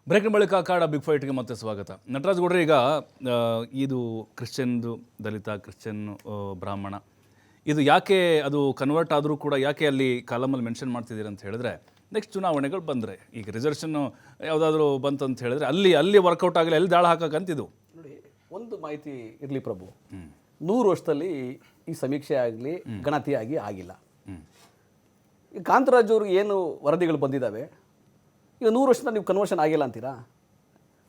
ಬ್ರೇಕಿನ ಬಳಿಕ ಅಖಾಡ ಬಿಗ್ ಫೈಟ್ಗೆ ಮತ್ತೆ ಸ್ವಾಗತ. ನಟರಾಜ್ ಗೌಡ್ರೆ, ಈಗ ಇದು ಕ್ರಿಶ್ಚಿಯನ್ದು ದಲಿತ, ಕ್ರಿಶ್ಚಿಯನ್ ಬ್ರಾಹ್ಮಣ, ಇದು ಯಾಕೆ ಅದು ಕನ್ವರ್ಟ್ ಆದರೂ ಕೂಡ ಯಾಕೆ ಅಲ್ಲಿ ಕಾಲಮಲ್ಲಿ ಮೆನ್ಷನ್ ಮಾಡ್ತಿದ್ದೀರಿ ಅಂತ ಹೇಳಿದ್ರೆ, ನೆಕ್ಸ್ಟ್ ಚುನಾವಣೆಗಳು ಬಂದರೆ ಈಗ ರಿಸರ್ವೇಷನ್ನು ಯಾವುದಾದ್ರೂ ಬಂತಂತ ಹೇಳಿದ್ರೆ ಅಲ್ಲಿ ವರ್ಕೌಟ್ ಆಗಲಿ, ಅಲ್ಲಿ ದಾಳ ಹಾಕಕ್ಕಂತಿದ್ದು. ನೋಡಿ, ಒಂದು ಮಾಹಿತಿ ಇರಲಿ ಪ್ರಭು, 100 ವರ್ಷದಲ್ಲಿ ಈ ಸಮೀಕ್ಷೆ ಆಗಲಿ ಗಣತಿಯಾಗಿ ಆಗಿಲ್ಲ. ಈ ಕಾಂತರಾಜ್ ಅವ್ರಿಗೆ ಏನು ವರದಿಗಳು ಬಂದಿದ್ದಾವೆ, ಈಗ 100 ವರ್ಷದಿಂದ ನೀವು ಕನ್ವರ್ಷನ್ ಆಗಿಲ್ಲ ಅಂತೀರಾ?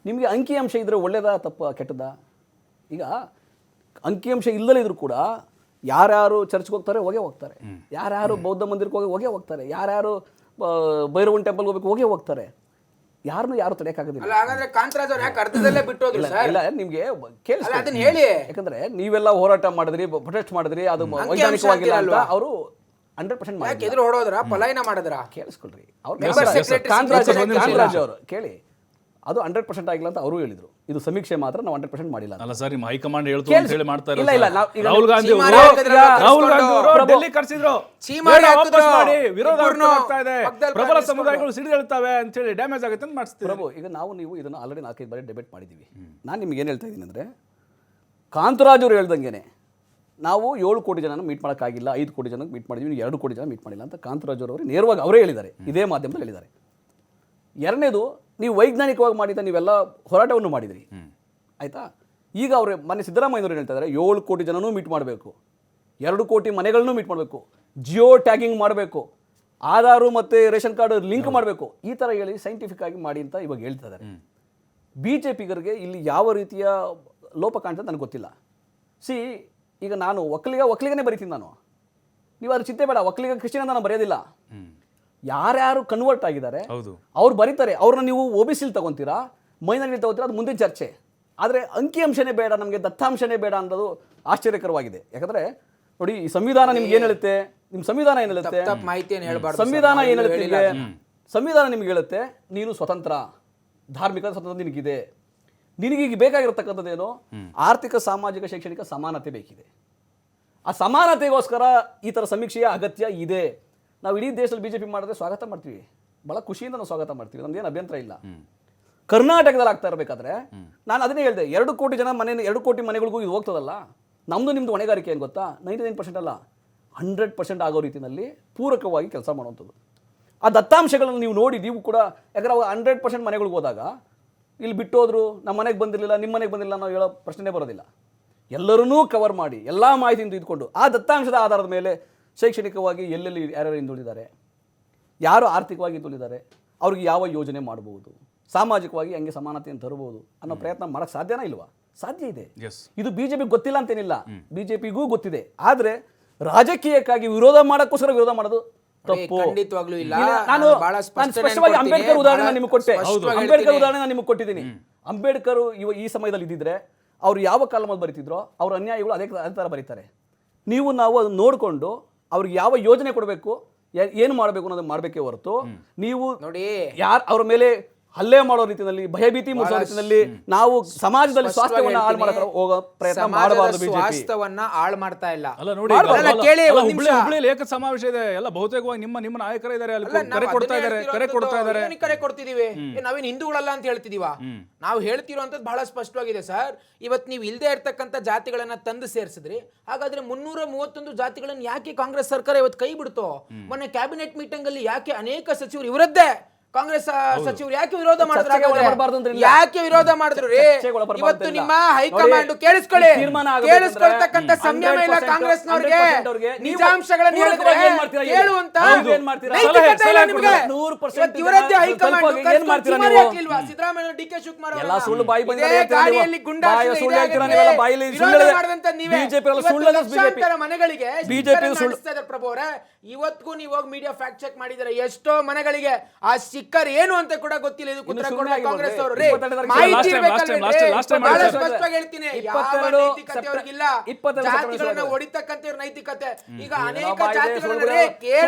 ನಿಮಗೆ ಅಂಕಿಅಂಶ ಇದ್ದರೆ ಒಳ್ಳೇದಾ ತಪ್ಪ ಕೆಟ್ಟದ? ಈಗ ಅಂಕಿಅಂಶ ಇಲ್ಲದೇ ಇದ್ರೂ ಕೂಡ ಯಾರ್ಯಾರು ಚರ್ಚ್ಗೆ ಹೋಗ್ತಾರೆ ಹೋಗ್ತಾರೆ, ಯಾರ್ಯಾರು ಬೌದ್ಧ ಮಂದಿರಕ್ಕೆ ಹೋಗ್ತಾರೆ, ಯಾರ್ಯಾರು ಭೈರವನ್ ಟೆಂಪಲ್ಗೆ ಹೋಗ್ಬೇಕು ಹೋಗ್ತಾರೆ. ಯಾರನ್ನು ಯಾರು ತಡೆಯಕ್ಕಾಗೋದಿಲ್ಲ. ಇಲ್ಲ, ನಿಮ್ಗೆ ಹೇಳಿ, ಯಾಕಂದ್ರೆ ನೀವೆಲ್ಲ ಹೋರಾಟ ಮಾಡಿದ್ರಿ, ಪ್ರೊಟೆಸ್ಟ್ ಮಾಡಿದ್ರಿ, ಅದು ವೈಜ್ಞಾನಿಕವಾಗಿಲ್ಲ ಅಂತ ಅವರು 100% ಎದುರು ಹೊಡೋದ್ರ ಪಲಾಯನ ಮಾಡಿದ್ರ. ಕೇಳಿಸ್ಕೊಳ್ರಿ, ಕಾಂತರಾಜ್ ಅವರು ಕೇಳಿ, ಅದು 100% ಆಗಿಲ್ಲ ಅಂತ ಅವರು ಹೇಳಿದ್ರು. ಇದು ಸಮೀಕ್ಷೆ ಮಾತ್ರ ನಾವು 100% ಮಾಡಿಲ್ಲ ಅಲ್ಲ ಸರ್. ನಿಮ್ಮ ಹೈಕಮಾಂಡ್ ಹೇಳ್ತು ಅಂತ ಹೇಳಿ ಮಾಡ್ತಾ ಇರೋದು. ಇಲ್ಲ, ರಾಹುಲ್ ಗಾಂಧಿ ಡೆಲ್ಲಿ ಕರೆಸಿದ್ರು, ವಿರೋಧ ಆಗ್ತಾ ಇದೆ, ಪ್ರಬಲ ಸಮುದಾಯಗಳು ಸಿಡಿದೇಳ್ತಾವೆ ಅಂತ ಹೇಳಿ ಡ್ಯಾಮೇಜ್ ಆಗುತ್ತೆ ಅಂತ ಮಾಡಿಸ್ತೀವಿ. ಪ್ರಭು, ಈಗ ನೀವು ಇದನ್ನು ಆಲ್ರೆಡಿ 4-5 ಬಾರಿ ಡಿಬೇಟ್ ಮಾಡಿದ್ದೀವಿ. ನಾನು ನಿಮ್ಗೆ ಏನು ಹೇಳ್ತಾ ಇದ್ದೀನಿ ಅಂದರೆ, ಕಾಂತರಾಜ್ ಅವರು ಹೇಳ್ದಂಗೆ ನಾವು 7 ಕೋಟಿ ಜನನ ಮೀಟ್ ಮಾಡೋಕ್ಕಾಗಿಲ್ಲ, 5 ಕೋಟಿ ಜನಕ್ಕೆ ಮೀಟ್ ಮಾಡಿದ್ವಿ, 2 ಕೋಟಿ ಜನ ಮೀಟ್ ಮಾಡಿಲ್ಲ ಅಂತ ಕಾಂತರಾಜ್ ಅವರು ನೇರವಾಗಿ ಅವರೇ ಹೇಳಿದ್ದಾರೆ, ಇದೇ ಮಾಧ್ಯಮದಲ್ಲಿ ಹೇಳಿದ್ದಾರೆ. ಎರಡನೇದು, ನೀವು ವೈಜ್ಞಾನಿಕವಾಗಿ ಮಾಡಿದ ನೀವೆಲ್ಲ ಹೋರಾಟವನ್ನು ಮಾಡಿದ್ರಿ, ಆಯಿತಾ? ಈಗ ಅವರು ಮೊನ್ನೆ ಸಿದ್ದರಾಮಯ್ಯನವರು ಹೇಳ್ತಾ ಇದ್ದಾರೆ 7 ಕೋಟಿ ಜನನೂ ಮೀಟ್ ಮಾಡಬೇಕು, 2 ಕೋಟಿ ಮನೆಗಳನ್ನೂ ಮೀಟ್ ಮಾಡಬೇಕು, ಜಿಯೋ ಟ್ಯಾಗಿಂಗ್ ಮಾಡಬೇಕು, ಆಧಾರು ಮತ್ತು ರೇಷನ್ ಕಾರ್ಡ್ ಲಿಂಕ್ ಮಾಡಬೇಕು, ಈ ಥರ ಹೇಳಿ ಸೈಂಟಿಫಿಕ್ ಆಗಿ ಮಾಡಿ ಅಂತ ಇವಾಗ ಹೇಳ್ತಾ ಇದ್ದಾರೆ. BJPಗರಿಗೆ ಇಲ್ಲಿ ಯಾವ ರೀತಿಯ ಲೋಪ ಕಾಣ್ತದೆ ನನಗೆ ಗೊತ್ತಿಲ್ಲ. ಈಗ ನಾನು ಒಕ್ಕಲಿಗನೇ ಬರೀತೀನಿ ನಾನು, ನೀವು ಅದ್ರ ಚಿಂತೆ ಬೇಡ. ಒಕ್ಕಲಿಗ ಕ್ರಿಶ್ಚಿಯನ್ ಅಂತ ನಾನು ಬರೆಯೋದಿಲ್ಲ. ಯಾರ್ಯಾರು ಕನ್ವರ್ಟ್ ಆಗಿದ್ದಾರೆ ಅವ್ರು ಬರೀತಾರೆ, ಅವ್ರನ್ನ ನೀವು OBC ತಗೊಂತೀರಾ, ಮೈನಾರಿಟಿ ತಗೋತೀರಾ, ಅದು ಮುಂದಿನ ಚರ್ಚೆ. ಆದರೆ ಅಂಕಿಅಂಶನೇ ಬೇಡ ನಮಗೆ, ದತ್ತಾಂಶನೇ ಬೇಡ ಅನ್ನೋದು ಆಶ್ಚರ್ಯಕರವಾಗಿದೆ. ಯಾಕಂದ್ರೆ ನೋಡಿ, ಈ ಸಂವಿಧಾನ ನಿಮ್ಗೆ ಏನು ಹೇಳುತ್ತೆ? ನಿಮ್ಮ ಸಂವಿಧಾನ ಏನು ಹೇಳುತ್ತೆ? ಸಂವಿಧಾನ ಏನು ಹೇಳುತ್ತೆ? ಸಂವಿಧಾನ ನಿಮ್ಗೆ ಹೇಳುತ್ತೆ, ನೀನು ಸ್ವತಂತ್ರ, ಧಾರ್ಮಿಕ ಸ್ವತಂತ್ರ ನಿನಗಿದೆ. ನಿನಗೀಗ ಬೇಕಾಗಿರತಕ್ಕಂಥದ್ದೇನು? ಆರ್ಥಿಕ, ಸಾಮಾಜಿಕ, ಶೈಕ್ಷಣಿಕ ಸಮಾನತೆ ಬೇಕಿದೆ. ಆ ಸಮಾನತೆಗೋಸ್ಕರ ಈ ಥರ ಸಮೀಕ್ಷೆಯ ಅಗತ್ಯ ಇದೆ. ನಾವು ಇಡೀ ದೇಶದಲ್ಲಿ BJP ಮಾಡಿದ್ರೆ ಸ್ವಾಗತ ಮಾಡ್ತೀವಿ, ಭಾಳ ಖುಷಿಯಿಂದ ನಾವು ಸ್ವಾಗತ ಮಾಡ್ತೀವಿ, ನಮ್ದೇನು ಅಭ್ಯಂತರ ಇಲ್ಲ. ಕರ್ನಾಟಕದಲ್ಲಿ ಆಗ್ತಾ ಇರಬೇಕಾದ್ರೆ ನಾನು ಅದನ್ನೇ ಹೇಳಿದೆ, 2 ಕೋಟಿ ಜನ 2 ಕೋಟಿ ಮನೆಗಳಿಗೂ ಇದು ಹೋಗ್ತದಲ್ಲ, ನಮ್ಮದು ನಿಮ್ಮದು ಹೊಣೆಗಾರಿಕೆ ಏನು ಗೊತ್ತಾ? 99% ಅಲ್ಲ, 100% ಆಗೋ ರೀತಿಯಲ್ಲಿ ಪೂರಕವಾಗಿ ಕೆಲಸ ಮಾಡುವಂಥದ್ದು. ಆ ದತ್ತಾಂಶಗಳನ್ನು ನೀವು ನೋಡಿ, ನೀವು ಕೂಡ, ಯಾಕಂದ್ರೆ 100% ಮನೆಗಳಿಗೆ ಹೋದಾಗ ಇಲ್ಲಿ ಬಿಟ್ಟೋದ್ರು, ನಮ್ಮ ಮನೆಗೆ ಬಂದಿರಲಿಲ್ಲ, ನಿಮ್ಮ ಮನೆಗೆ ಬಂದಿಲ್ಲ ನಾವು ಹೇಳೋ ಪ್ರಶ್ನೆ ಬರೋದಿಲ್ಲ. ಎಲ್ಲರನ್ನೂ ಕವರ್ ಮಾಡಿ ಎಲ್ಲ ಮಾಹಿತಿಯಿಂದ ಇದ್ಕೊಂಡು ಆ ದತ್ತಾಂಶದ ಆಧಾರದ ಮೇಲೆ ಶೈಕ್ಷಣಿಕವಾಗಿ ಎಲ್ಲೆಲ್ಲಿ ಯಾರ್ಯಾರು ಹಿಂದುಳಿದ್ದಾರೆ, ಯಾರು ಆರ್ಥಿಕವಾಗಿ ಹಿಂದುಳಿದ್ದಾರೆ, ಅವ್ರಿಗೆ ಯಾವ ಯೋಜನೆ ಮಾಡಬಹುದು, ಸಾಮಾಜಿಕವಾಗಿ ಹಂಗೆ ಸಮಾನತೆಯನ್ನು ತರಬಹುದು ಅನ್ನೋ ಪ್ರಯತ್ನ ಮಾಡೋಕ್ಕೆ ಸಾಧ್ಯನಾ ಇಲ್ವಾ? ಸಾಧ್ಯ ಇದೆ. ಇದು BJP ಗೊತ್ತಿಲ್ಲ ಅಂತೇನಿಲ್ಲ, BJPಗೂ ಗೊತ್ತಿದೆ. ಆದರೆ ರಾಜಕೀಯಕ್ಕಾಗಿ ವಿರೋಧ ಮಾಡೋಕ್ಕೋಸ್ಕರ ವಿರೋಧ ಮಾಡೋದು ತಪ್ಪು. ಖಂಡಿತವಾಗ್ಲೂ ಇಲ್ಲ. ನಾನು ಸ್ಪಷ್ಟವಾಗಿ ಅಂಬೇಡ್ಕರ್ ಉದಾಹರಣೆ ನಿಮಗೆ ಕೊಟ್ಟೆ, ಅಂಬೇಡ್ಕರ್ ಉದಾಹರಣೆ ನಾನು ನಿಮಗೆ ಕೊಟ್ಟಿದ್ದೀನಿ. ಅಂಬೇಡ್ಕರ್ ಈ ಸಮಯದಲ್ಲಿ ಇದ್ದಿದ್ರೆ ಅವ್ರು ಯಾವ ಕಾಲಮಲ್ಲಿ ಬರೀತಿದ್ರೋ ಅವ್ರ ಅನ್ಯಾಯಗಳು ಅದೇ ಥರ ಬರೀತಾರೆ. ನಾವು ಅದನ್ನ ನೋಡಿಕೊಂಡು ಅವ್ರಿಗೆ ಯಾವ ಯೋಜನೆ ಕೊಡಬೇಕು, ಏನು ಮಾಡಬೇಕು ಅನ್ನೋದನ್ನ ಮಾಡಬೇಕೇ ಹೊರತು ನೀವು ನೋಡಿ ಯಾರು ಅವ್ರ ಮೇಲೆ ಹಲ್ಲೆ ಮಾಡೋ ರೀತಿಯಲ್ಲಿ, ಭಯಭೀತಿ ಮೂಡಿಸೋ ರೀತಿಯಲ್ಲಿ ನಾವು ಸಮಾಜದಲ್ಲಿ ಸ್ವಾಸ್ಥ್ಯವನ್ನ ಹಾಳು ಮಾಡೋ ಹೋಗೋ ಪ್ರಯತ್ನ ಮಾಡಬಾರದು. ಸ್ವಾಸ್ಥ್ಯವನ್ನ ಹಾಳು ಮಾಡ್ತಾ ಇಲ್ಲ. ಅಲ್ಲ ನೋಡಿ, ಹುಬ್ಳಿಯಲ್ಲಿ ಏಕ ಸಮಾವೇಶ ಇದೆ, ಎಲ್ಲ ಬಹುತೇಕವಾಗಿ ನಿಮ್ಮ ನಾಯಕರೇ ಇದ್ದಾರೆ, ಕರೆ ಕೊಡ್ತಿದೀವಿ. ನಾವೇನು ಹಿಂದೂಗಳಲ್ಲ ಅಂತ ಹೇಳ್ತಿದೀವ? ನಾವು ಹೇಳ್ತಿರೋಂಥದ್ದು ಬಹಳ ಸ್ಪಷ್ಟವಾಗಿದೆ ಸರ್. ಇವತ್ತು ನೀವು ಇಲ್ಲದೆ ಇರ್ತಕ್ಕಂಥ ಜಾತಿಗಳನ್ನ ತಂದು ಸೇರಿಸಿದ್ರಿ, ಹಾಗಾದ್ರೆ 331 ಜಾತಿಗಳನ್ನ ಯಾಕೆ ಕಾಂಗ್ರೆಸ್ ಸರ್ಕಾರ ಇವತ್ತು ಕೈ ಬಿಡ್ತೋ? ಮೊನ್ನೆ ಕ್ಯಾಬಿನೆಟ್ ಮೀಟಿಂಗ್ ಅಲ್ಲಿ ಯಾಕೆ ಅನೇಕ ಸಚಿವರು ಇವರದ್ದೇ ಕಾಂಗ್ರೆಸ್ ಸಚಿವರು ಯಾಕೆ ವಿರೋಧ ಮಾಡಿದ್ರು? ಯಾಕೆ ವಿರೋಧ ಮಾಡಿದ್ರು ರೀ? ಇವತ್ತು ನಿಮ್ಮ ಹೈಕಮಾಂಡ್ ಕೇಳಿಸ್ಕೊಳ್ತಕ್ಕಂಥ ಸಂಯಮ ಇಲ್ಲ ಕಾಂಗ್ರೆಸ್ನವ್ರಿಗೆ. ನಿಜಾಂಶಗಳನ್ನು ಹೇಳಿದ್ರೆ ಕೇಳುವಂತ ನೈತಿಕತೆ ಇಲ್ಲ ನಿಮಗೆ. ಇವರದ್ದೇ ಹೈಕಮಾಂಡ್ ಸಿದ್ದರಾಮಯ್ಯ, DK ಶಿವಕುಮಾರ್ ಗಾಡಿಯಲ್ಲಿ ವಿರೋಧ ಮಾಡಿದಂತ ನೀವೇ ಮನೆಗಳಿಗೆ ಪ್ರಭು ಅವರೇ, ಇವತ್ತಿಗೂ ನೀವು ಹೋಗಿ ಮೀಡಿಯಾ ಫ್ಯಾಕ್ಟ್ ಚೆಕ್ ಮಾಡಿದರೆ ಎಷ್ಟೋ ಮನೆಗಳಿಗೆ ಆ ಸ್ಟಿಕ್ಕರ್ ಏನು ಅಂತ ಕೂಡ ಗೊತ್ತಿಲ್ಲ. ಇದು ಉತ್ತರ ಕೊಡ ಕಾಂಗ್ರೆಸ್ ಅವರು ಮಾಹಿತಿ ಬಹಳ ಸ್ಪಷ್ಟವಾಗಿ ಹೇಳ್ತೀನಿ, ಯಾವ ನೈತಿಕತೆ ಅವ್ರಿಗಿಲ್ಲ. ಜಾತಿಗಳನ್ನ ಹೊಡಿತಕ್ಕಂತ ನೈತಿಕತೆ. ಈಗ ಅನೇಕ ಜಾತಿಗಳನ್ನ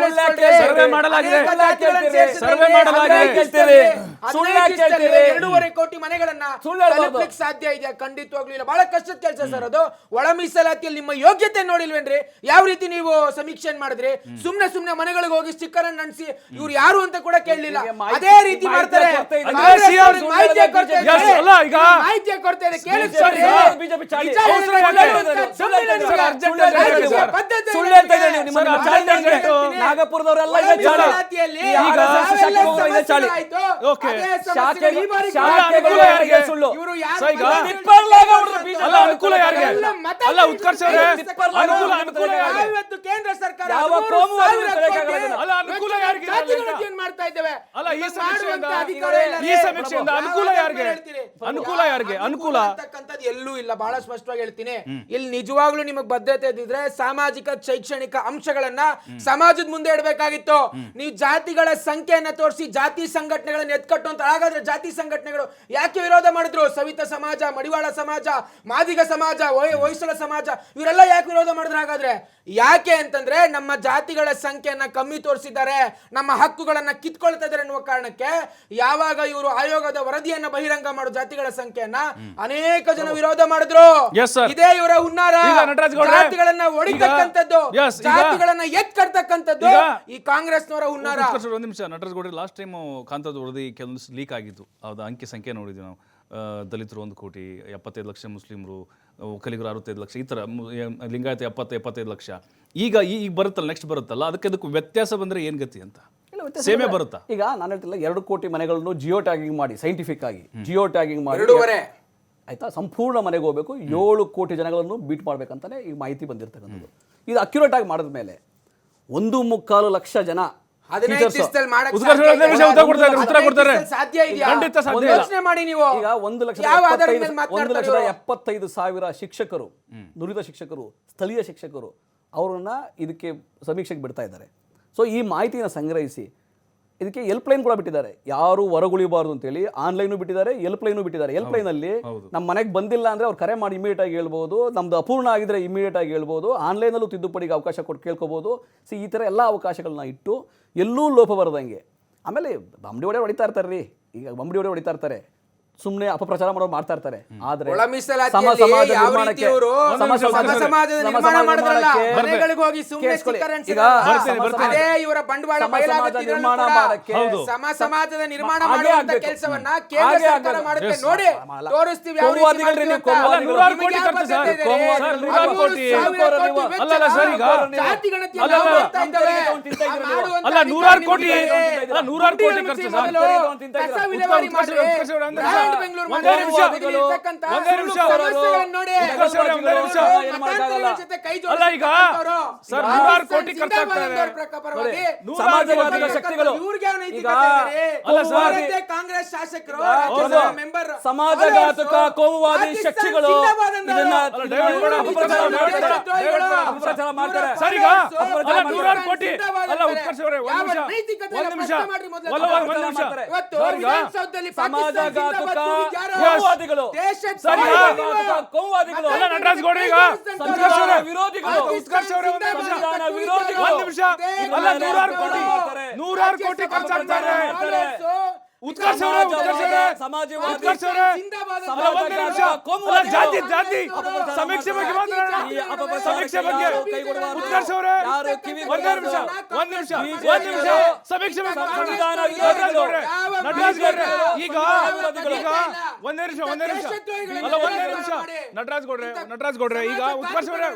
ಸರ್ವೆ ಮಾಡಲಾಗಿದೆ, 2.5 ಕೋಟಿ ಮನೆಗಳನ್ನ ತಲುಪಲಿಕ್ಕೆ ಸಾಧ್ಯ ಇದೆ? ಖಂಡಿತವಾಗ್ಲೂ ಇಲ್ಲ. ಬಹಳ ಕಷ್ಟದ ಕೆಲಸ ಸರ್ ಅದು. ಒಳ ಮೀಸಲಾತಿಯಲ್ಲಿ ನಿಮ್ಮ ಯೋಗ್ಯತೆ ನೋಡಿಲ್ವೇನ್ರಿ? ಯಾವ ರೀತಿ ನೀವು ಸಮೀಕ್ಷೆ ಮಾಡಿದ್ರಿ? ಸುಮ್ನೆ ಮನೆಗಳಿಗೆ ಹೋಗಿ ಸ್ಟಿಕ್ಕರ್ ಅನ್ನು ಅಂಟಿಸಿ ಇವ್ರು ಯಾರು ಅಂತ ಕೂಡ ಕೇಳಲಿಲ್ಲ. ಅದೇ ರೀತಿ ಮಾಡ್ತಾರೆ. ಅಂದ್ರೆ CM ಮಾಹಿತಿಯ ಕೊರತೆ ಇದೆ. Yes, ಅಲ್ಲ, ಈಗ ಮಾಹಿತಿಯ ಕೊರತೆ ಇದೆ. Sir, BJP ಚಾಳಿ. ನಾಗಪುರದವರೆಲ್ಲ ಸುಳ್ಳು. ಅಲ್ಲ, ಅನುಕೂಲ ಯಾರಿಗೆ? ಅಲ್ಲ, ಉತ್ಕರ್ಷ್ ಅವರೇ, ಅನುಕೂಲ ಯಾರಿಗೆ? ಇವತ್ತು ಕೇಂದ್ರ ಸರ್ಕಾರ ಯಾವ ಅಲ್ಲ, ಅನುಕೂಲ ಯಾರಿಗೆ? ಮಾಡ್ತಾ ಇದ್ದೇವೆ. ಅಲ್ಲ, ಈ ಸಮೀಕ್ಷೆಯಿಂದ ಅನುಕೂಲ ಯಾರಿಗೆ? ಅನುಕೂಲ ಅಂತಕ್ಕಂಥದ್ದು ಎಲ್ಲೂ ಇಲ್ಲ. ಬಹಳ ಸ್ಪಷ್ಟವಾಗಿ ಹೇಳ್ತೀನಿ, ಇಲ್ಲಿ ನಿಜವಾಗ್ಲೂ ನಿಮಗೆ ಬದ್ಧತೆ ಇದ್ದಿದ್ರೆ ಸಾಮಾಜಿಕ ಶೈಕ್ಷಣಿಕ ಅಂಶಗಳನ್ನ ಸಮಾಜದ ಮುಂದೆ ಇಡಬೇಕಾಗಿತ್ತು. ನೀವು ಜಾತಿಗಳ ಸಂಖ್ಯೆಯನ್ನ ತೋರಿಸಿ ಜಾತಿ ಸಂಘಟನೆಗಳನ್ನ ಎತ್ಕಟ್ಟು ಅಂತ. ಹಾಗಾದ್ರೆ ಜಾತಿ ಸಂಘಟನೆಗಳು ಯಾಕೆ ವಿರೋಧ ಮಾಡಿದ್ರು? ಸವಿತಾ ಸಮಾಜ, ಮಡಿವಾಳ ಸಮಾಜ, ಮಾದಿಗ ಸಮಾಜ, ಹೊಯ್ಸಳ ಸಮಾಜ, ಇವರೆಲ್ಲ ಯಾಕೆ ವಿರೋಧ ಮಾಡಿದ್ರು? ಹಾಗಾದ್ರೆ ಯಾಕೆ ಅಂತಂದ್ರೆ ನಮ್ಮ ಜಾತಿಗಳ ಸಂಖ್ಯೆಯನ್ನ ಕಮ್ಮಿ ತೋರಿಸಿದ್ದಾರೆ, ನಮ್ಮ ಹಕ್ಕುಗಳನ್ನ ಕಿತ್ಕೊಳ್ತಾ ಇದ್ದಾರೆ ಅನ್ನುವ ಕಾರಣಕ್ಕೆ ಯಾವಾಗ ಇವರು ಆಯೋಗದ ವರದಿಯನ್ನ ಬಹಿರಂಗ ಮಾಡೋ ಜಾತಿಗಳ ಸಂಖ್ಯೆಯನ್ನ ಅನೇಕ ಜನ ವಿರೋಧ ಮಾಡಿದ್ರು. ಇದೇ ಇವರ ಹುನ್ನಾರ. ಜಾತಿಗಳನ್ನ ಹೊಡಿತಕ್ಕಂಥದ್ದು, ಜಾತಿಗಳನ್ನ ಎತ್ಕಡ್ತಕ್ಕಂಥದ್ದು ಈ ಕಾಂಗ್ರೆಸ್ನವರ ಹುನ್ನಾರ. ಒಂದು ನಿಮಿಷ ನಟರಾಜ್ ಗೌಡ್ರೆ, ಲಾಸ್ಟ್ ಟೈಮ್ ಕಾಂತದ ವರದಿ ಕೆಲವೊಂದು ಲೀಕ್ ಆಗಿತ್ತು. ಅದು ಅಂಕಿ ಸಂಖ್ಯೆ ನೋಡಿದ್ವಿ ನಾವು. ದಲಿತರು 1 ಕೋಟಿ, 75 ಲಕ್ಷ ಮುಸ್ಲಿಮರು, ಒಕ್ಕಲಿಗರು 65 ಲಕ್ಷ, ಈ ಥರ ಲಿಂಗಾಯತ 75 ಲಕ್ಷ. ಈಗ ಬರುತ್ತಲ್ಲ, ನೆಕ್ಸ್ಟ್ ಬರುತ್ತಲ್ಲ, ಅದಕ್ಕೆ ವ್ಯತ್ಯಾಸ ಬಂದರೆ ಏನು ಗತಿ ಅಂತ? ಸೇಮೆ ಬರುತ್ತಾ? ಈಗ ನಾನು ಹೇಳ್ತಿಲ್ಲ, 2 ಕೋಟಿ ಮನೆಗಳನ್ನು ಜಿಯೋ ಟ್ಯಾಗಿಂಗ್ ಮಾಡಿ, ಸೈಂಟಿಫಿಕ್ ಆಗಿ ಜಿಯೋ ಟ್ಯಾಗಿಂಗ್ ಮಾಡಿ, 2.5 ಆಯ್ತಾ, ಸಂಪೂರ್ಣ ಮನೆಗೆ ಹೋಗ್ಬೇಕು, 7 ಕೋಟಿ ಜನಗಳನ್ನು ಬೀಟ್ ಮಾಡ್ಬೇಕಂತಾನೆ ಈಗ ಮಾಹಿತಿ ಬಂದಿರ್ತಕ್ಕಂಥದ್ದು. ಇದು ಅಕ್ಯುರೇಟ್ ಆಗಿ ಮಾಡಿದ ಮೇಲೆ 1.25 ಲಕ್ಷ ಜನ ಯೋಚನೆ ಮಾಡಿ ನೀವು. ಈಗ 1,75,000 ಶಿಕ್ಷಕರು, ನುರಿತ ಶಿಕ್ಷಕರು, ಸ್ಥಳೀಯ ಶಿಕ್ಷಕರು ಅವರನ್ನ ಇದಕ್ಕೆ ಸಮೀಕ್ಷೆಗೆ ಬಿಡ್ತಾ ಇದ್ದಾರೆ. ಸೊ ಈ ಮಾಹಿತಿನ ಸಂಗ್ರಹಿಸಿ ಇದಕ್ಕೆ ಹೆಲ್ಪ್ ಲೈನ್ ಕೂಡ ಬಿಟ್ಟಿದ್ದಾರೆ. ಯಾರು ಹೊರಗುಳಿಬಾರ್ದು ಅಂತೇಳಿ ಆನ್ಲೈನು ಬಿಟ್ಟಿದ್ದಾರೆ, ಹೆಲ್ಪ್ ಲೈನು ಬಿಟ್ಟಿದ್ದಾರೆ. ಹೆಲ್ಪ್ ಲೈನಲ್ಲಿ ನಮ್ಮ ಮನೆಗೆ ಬಂದಿಲ್ಲ ಅಂದರೆ ಅವ್ರು ಕರೆ ಮಾಡಿ ಇಮಿಡಿಯೇಟ್ ಆಗಿ ಹೇಳ್ಬೋದು. ನಮ್ದು ಅಪೂರ್ಣ ಆಗಿದ್ರೆ ಇಮಿಡಿಯೇಟ್ ಆಗಿ ಹೇಳ್ಬೋದು. ಆನ್ಲೈನಲ್ಲೂ ತಿದ್ದುಪಡಿಗೆ ಅವಕಾಶ ಕೊಟ್ಟು ಕೇಳ್ಕೊಬೋದು. ಈ ಥರ ಎಲ್ಲ ಅವಕಾಶಗಳನ್ನ ಇಟ್ಟು ಎಲ್ಲೂ ಲೋಪ ಬರದಂಗೆ. ಆಮೇಲೆ ಬಂಬಡಿ ಹೊಡೆ ಹೊಡಿತಾ ಇರ್ತಾರೆ ರೀ, ಈಗ ಬಂಬಡಿ ಹೊಡೆ ಹೊಡಿತಾ ಇರ್ತಾರೆ, ಸುಮ್ಮನೆ ಅಪಪ್ರಚಾರ ಮಾಡೋರು ಮಾಡ್ತಾ ಇರ್ತಾರೆ. ಆದ್ರೆ ಸಮಾಜದ ನಿರ್ಮಾಣ ಮಾಡುವಂತ ಕೆಲಸವನ್ನ ಕೇಂದ್ರ ಸರ್ಕಾರ ಮಾಡುತ್ತೆ. ನೋಡಿ, ತೋರಿಸ್ತೀವಿ. ಕಾಂಗ್ರೆಸ್ ಶಾಸಕರು, ಸಮಾಜಘಾತಕ ಕೋಮುವಾದಿ ಶಕ್ತಿಗಳು ಇದನ್ನ ಅಪಪ್ರಚಾರ ಮಾಡ್ತಾರೆ. ನಟರಾಜ್ ಗೌಡ್ರೆ, ಈಗ ನೂರಾರು ಕೋಟಿ ಖರ್ಚಾಗ್ತಾರೆ. ಉತ್ಕರ್ಷ್ ಅವರೇ, ಜಾತಿ ಸಮೀಕ್ಷೆ ಬಗ್ಗೆ ಮಾತಾಡೋಣ. ಸಮೀಕ್ಷೆ ಬಗ್ಗೆ ಉತ್ಕರ್ಷ್ ಅವರೇ, ಒಂದೇ ನಿಮಿಷ ಸಮೀಕ್ಷೆ ಬಗ್ಗೆ ನಟರಾಜ್ ಗೌಡ್ರೆ, ಈಗ ಒಂದೇ ನಿಮಿಷ ನಟರಾಜ್ ಗೌಡ್ರೆ, ಈಗ ಉತ್ಕರ್ಷ್ ಅವರೇ